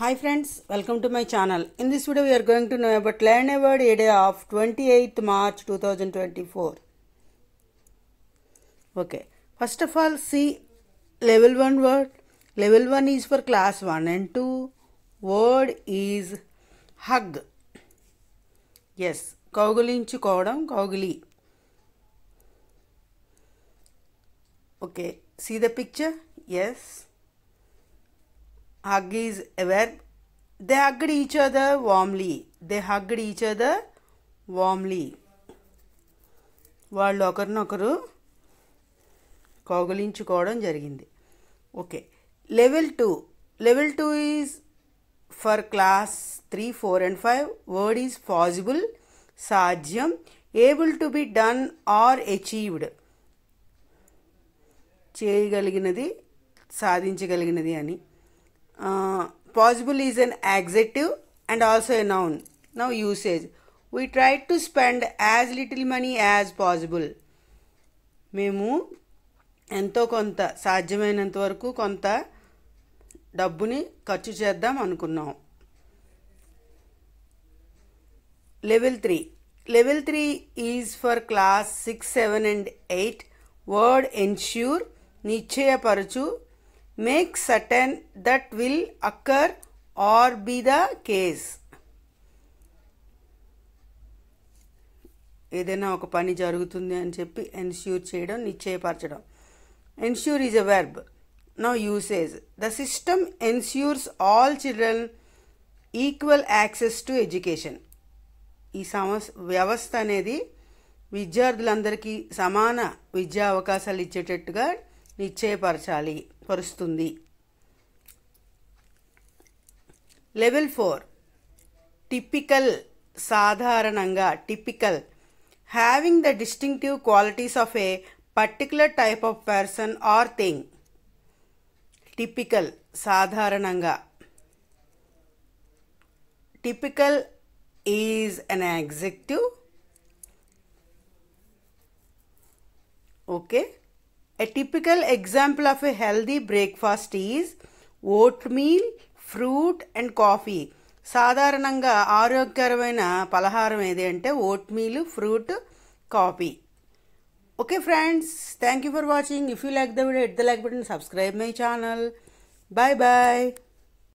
Hi friends, welcome to my channel. In this video we are going to know about Learn a Word A Day of 28th March 2024. Okay, first of all see level 1 word. Level 1 is for class 1 and 2. Word is hug. Yes, కౌగిలించుకోవడం కౌగిలి. Okay, see the picture? Yes. Hug is a verb. They hugged each other warmly. They hugged each other warmly. వాళ్ళు ఒకరినొకరు కౌగిలించుకోవడం జరిగింది. Okay, level 2. Level 2 is for class 3, 4 and 5. Word is possible, సాధ్యం, able to be done or achieved, చేయగలిగినది, సాధించగలిగినది అని. Possible is an adjective and also a noun. Now usage. We tried to spend as little money as possible. మేము ఎంతో కొంత సాధ్యమైనంత వరకు కొంత డబ్బుని ఖర్చు చేద్దాం అనుకున్నాం. Level 3. Level 3 is for class 6, 7 and 8. Word ensure, నిశ్చయపరచు, make certain that will occur or be the case. ఏదైనా ఒక పని జరుగుతుంది అని చెప్పి ఎన్ష్యూర్ చేయడం, నిశ్చయపరచడం. Ensure is a verb. Now usage. The system ensures all children equal access to education. ఈ వ్యవస్థ అనేది విద్యార్థులందరికీ సమాన విద్యా అవకాశాలు ఇచ్చేటట్టుగా పరుస్తుంది. లెవెల్ 4. టిపికల్, సాధారణంగా, typical, having the distinctive qualities of a particular type of person or thing. Typical, సాధారణంగా. Typical is an adjective. Okay. A typical example of a healthy breakfast is oatmeal, fruit and coffee. సాధారణంగా ఆరోగ్యకరమైన పలహారం ఏది అంటే oatmeal, fruit, coffee. Okay friends, thank you for watching. If you like the video, hit the like button, subscribe my channel. Bye bye.